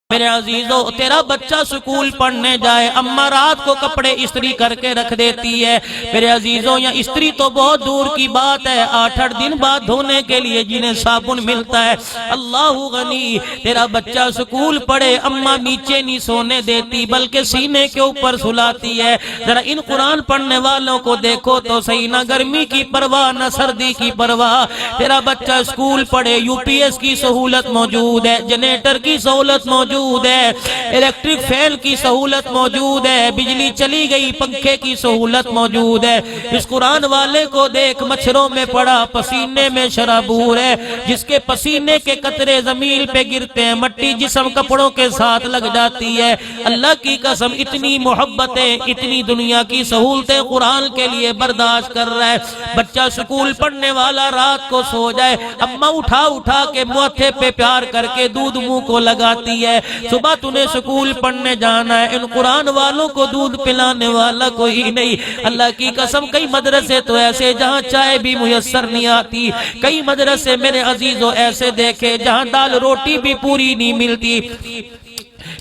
میرے عزیزو تیرا بچہ سکول پڑھنے جائے، اماں رات کو کپڑے استری کر کے رکھ دیتی ہے۔ میرے عزیزو یا استری تو بہت دور کی بات ہے، 8 دن بعد دھونے کے لیے جنہیں صابن ملتا ہے۔ اللہ غنی، تیرا بچہ سکول پڑھے، اماں نیچے نہیں سونے دیتی بلکہ سینے کے اوپر سلاتی ہے۔ ذرا ان قرآن پڑھنے والوں کو دیکھو تو صحیح، نہ گرمی کی پرواہ نہ سردی کی پرواہ۔ تیرا بچہ سکول پڑھے، یو پی ایس کی سہولت موجود ہے، جنریٹر کی سہولت موجود ہے، الیکٹرک فین کی سہولت موجود ہے، بجلی چلی گئی پنکھے کی سہولت موجود ہے۔ اس قرآن والے کو دیکھ، مچھروں میں پڑا، پسینے میں شرابور ہے، جس کے پسینے کے قطرے زمین پہ گرتے ہیں، مٹی جسم کپڑوں کے ساتھ لگ جاتی ہے۔ اللہ کی قسم اتنی محبتیں، اتنی دنیا کی سہولتیں قرآن کے لیے برداشت کر رہا ہے۔ بچہ سکول پڑھنے والا رات کو سو جائے، اماں اٹھا اٹھا کے ماتھے پہ پیار کر کے دودھ منہ کو لگاتی ہے۔ صبح تُنے سکول پڑھنے جانا ہے، ان قرآن والوں کو دودھ پلانے والا کوئی نہیں۔ اللہ کی قسم کئی مدرسے تو ایسے جہاں چائے بھی میسر نہیں آتی، کئی مدرسے میرے عزیزوں ایسے دیکھے جہاں دال روٹی بھی پوری نہیں ملتی۔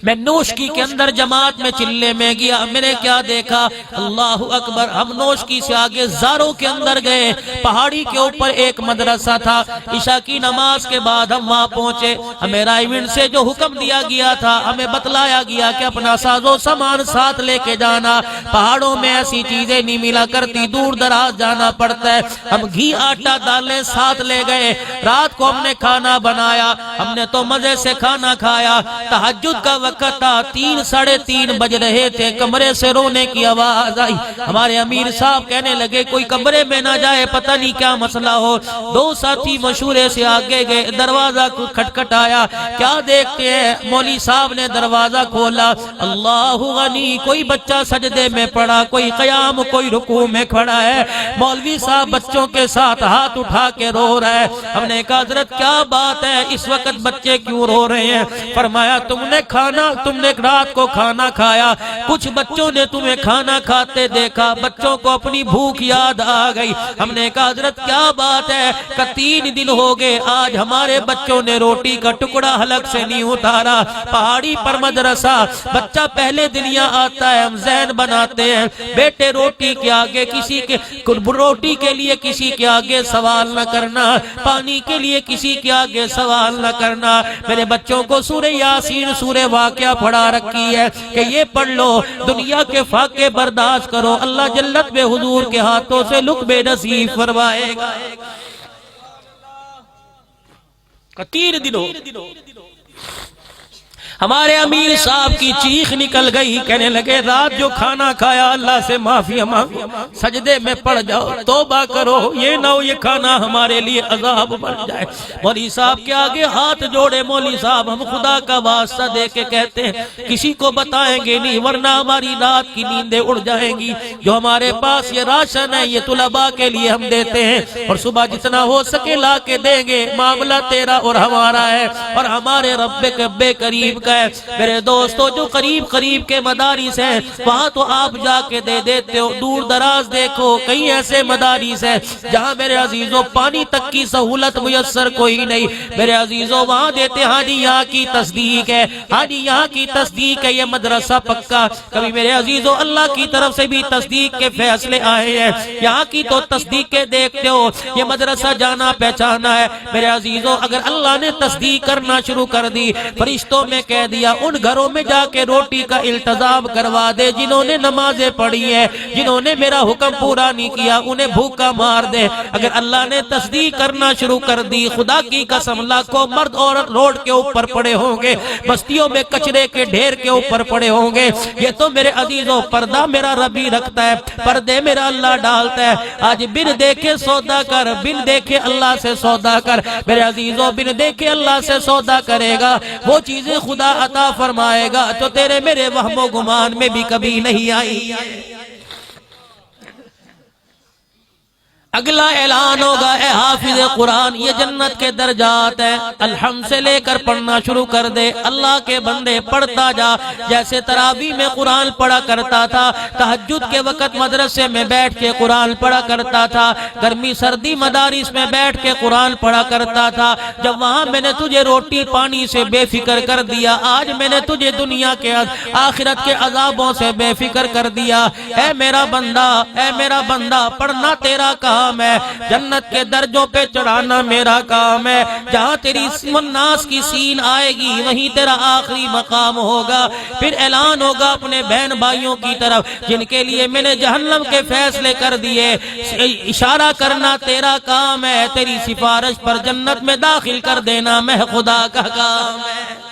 میں نوشکی کے اندر جماعت میں چلے میں گیا، میں نے کیا دیکھا، اللہ اکبر، ہم نوشکی سے آگے زاروں کے اندر گئے، پہاڑی کے اوپر ایک مدرسہ تھا۔ عشاء کی نماز کے بعد ہم وہاں پہنچے، ہمیں رائیونڈ سے جو حکم دیا گیا تھا، ہمیں بتلایا گیا کہ اپنا ساز و سامان ساتھ لے کے جانا، پہاڑوں میں ایسی چیزیں نہیں ملا کرتی، دور دراز جانا پڑتا ہے۔ ہم گھی آٹا دالیں ساتھ لے گئے، رات کو ہم نے کھانا بنایا، ہم نے تو مزے سے کھانا کھایا۔ تہجد کا وقت تھا، 3 ساڑھے 3 بج رہے تھے، کمرے سے رونے کی آواز آئی۔ ہمارے امیر صاحب کہنے لگے کوئی کمرے میں نہ جائے، پتہ نہیں کیا مسئلہ ہو۔ 2 ساتھی مشورے سے آگے گئے، دروازہ کھٹکھٹایا، کیا دیکھتے ہیں، مولوی صاحب نے دروازہ کھولا۔ اللہ غنی، کوئی بچہ سجدے میں پڑا، کوئی قیام، کوئی رکوع میں کھڑا ہے۔ مولوی صاحب بچوں کے ساتھ ہاتھ اٹھا کے رو رہا ہے۔ ہم نے کہا حضرت کیا بات ہے، اس وقت بچے کیوں رو رہے ہیں؟ فرمایا تم نے رات کو کھانا کھایا، کچھ بچوں نے تمہیں کھانا کھاتے دیکھا، بچوں کو اپنی بھوک یاد آ گئی۔ ہم نے کہا حضرت کیا بات ہے؟ کہ 3 دن ہو گئے، آج ہمارے بچوں نے روٹی کا ٹکڑا حلق سے نہیں اتارا۔ پہاڑی پر مدرسہ، بچہ پہلے دن یہاں آتا ہے، ہم ذہن بناتے ہیں بیٹے روٹی کے آگے روٹی کے لیے کسی کے آگے سوال نہ کرنا، پانی کے لیے کسی کے آگے سوال نہ کرنا۔ میرے بچوں کو سورہ یاسین، سورہ واقعہ پڑھا رکھی ہے کہ یہ پڑھ لو، دنیا کے فاقے برداشت کرو، اللہ جلت بے حضور کے ہاتھوں سے لقمے نصیب فرمائے گا۔ 3 دن ہو، ہمارے امیر صاحب کی چیخ نکل گئی، کہنے لگے رات جو کھانا کھایا اللہ سے معافی مانگو، سجدے میں پڑ جاؤ، توبہ کرو، یہ نہ ہو یہ کھانا ہمارے لیے عذاب بن جائے۔ مولوی صاحب کے آگے ہاتھ جوڑے، مولوی صاحب ہم خدا کا واسطہ دے کے کہتے ہیں کسی کو بتائیں گے نہیں ورنہ ہماری رات کی نیندیں اڑ جائیں گی۔ جو ہمارے پاس یہ راشن ہے یہ طلباء کے لیے ہم دیتے ہیں، اور صبح جتنا ہو سکے لا کے دیں گے، معاملہ تیرا اور ہمارا ہے اور ہمارے رب کریم کا ہے۔ میرے دوستو جو قریب کے مدارس ہیں وہاں تو آپ جا کے دے دیتے ہو، دور دراز دیکھو کئی ایسے مدارس ہیں جہاں میرے عزیزوں پانی تک کی سہولت میسر کوئی نہیں۔ میرے عزیزوں وہاں دیتے، ہاں جی یہاں کی تصدیق ہے، ہاں جی یہاں کی تصدیق ہے، یہ مدرسہ پکا۔ کبھی میرے عزیزوں اللہ کی طرف سے بھی تصدیق کے فیصلے آئے ہیں، یہاں کی تو تصدیقیں دیکھتے ہو، یہ مدرسہ جانا پہچانا ہے۔ میرے عزیزوں اگر اللہ نے تصدیق کرنا شروع کر دی، فرشتوں میں کہہ دیا ان گھروں میں جا کے روٹی کا التزام کروا دے جنہوں نے نمازیں پڑھی ہے، جنہوں نے میرا حکم پورا نہیں کیا انہیں بھوکا مار دے۔ اگر اللہ نے تصدیق کرنا شروع کر دی، خدا کی قسم لاکھوں مرد اور روڈ کے اوپر پڑے ہوں گے، بستیوں میں کچرے کے ڈھیر کے اوپر پڑے ہوں گے۔ یہ تو میرے عزیزوں پردہ میرا ربی رکھتا ہے، پردے میرا اللہ ڈالتا ہے۔ آج بن دیکھے سودا کر، بن دیکھے اللہ سے سودا کر۔ میرے عزیزوں بن دیکھے اللہ سے سودا کرے گا، وہ چیزیں خدا عطا فرمائے گا تو تیرے میرے وہم و گمان میں بھی کبھی نہیں آئی۔ اگلا اعلان ہوگا اے حافظ قرآن یہ جنت کے درجات ہیں، الحمد سے لے کر پڑھنا شروع کر دے، اللہ کے بندے پڑھتا جا، جیسے تراویح میں قرآن پڑھا کرتا تھا، تہجد کے وقت مدرسے میں بیٹھ کے قرآن پڑھا کرتا تھا، گرمی سردی مدارس میں بیٹھ کے قرآن پڑھا کرتا تھا، جب وہاں میں نے تجھے روٹی پانی سے بے فکر کر دیا، آج میں نے تجھے دنیا کے آخرت کے عذابوں سے بے فکر کر دیا۔ اے میرا بندہ، اے میرا بندہ، پڑھنا تیرا کام ہے، جنت کے درجوں پہ چڑھانا میرا کام ہے، جہاں تیری الناس کی سین آئے گی وہیں تیرا آخری مقام ہوگا۔ پھر اعلان ہوگا اپنے بہن بھائیوں کی طرف جن کے لیے میں نے جہنم کے فیصلے کر دیے، اشارہ کرنا تیرا کام ہے، تیری سفارش پر جنت میں داخل کر دینا میں خدا کا کام ہے۔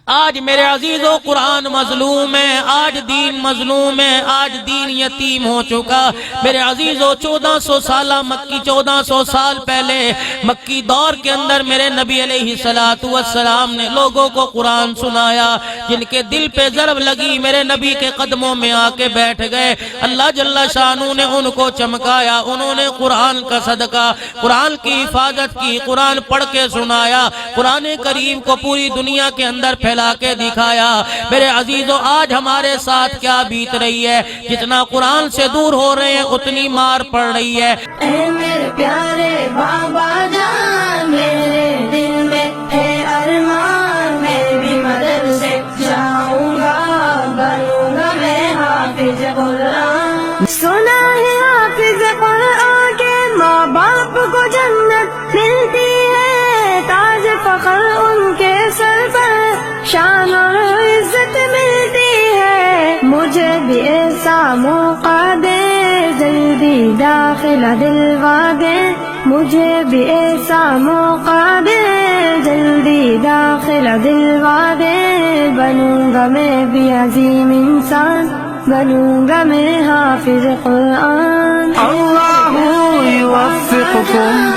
آج میرے عزیزوں قرآن مظلوم ہے، آج دین مظلوم ہے، آج دین یتیم ہو چکا۔ میرے عزیزوں 1400 سالہ مکی، 1400 سال پہلے مکی دور کے اندر میرے نبی علیہ السلام نے لوگوں کو قرآن سنایا، جن کے دل پہ ضرب لگی میرے نبی کے قدموں میں آ کے بیٹھ گئے، اللہ جل شانہ نے ان کو چمکایا، انہوں نے قرآن کا صدقہ، قرآن کی حفاظت کی، قرآن پڑھ کے سنایا، قرآن کریم کو پوری دنیا کے اندر پھیلا کے دکھایا۔ میرے عزیزوں آج ہمارے ساتھ کیا بیت رہی ہے، جتنا قرآن سے دور ہو رہے ہیں اتنی مار پڑ رہی ہے۔ اے میرے پیارے بابا جان، میرے دل میں ہے ارمان، میں بھی مدرسے جاؤں گا، بنوں گا میں حافظ قرآن۔ سنا ہے حافظ قرآن کے ماں باپ کو جنت ملتی ہے، تاج فخر ان کے سر پر شان اور عزت ملتی ہے۔ مجھے بھی ایسا موقع دے، جلدی داخلہ دلوا دے، مجھے بھی ایسا موقع دے، جلدی داخلہ دلوا دے، بنوں گا میں بھی عظیم انسان، بنوں گا میں حافظ قرآن۔ اللہ یوفقکم۔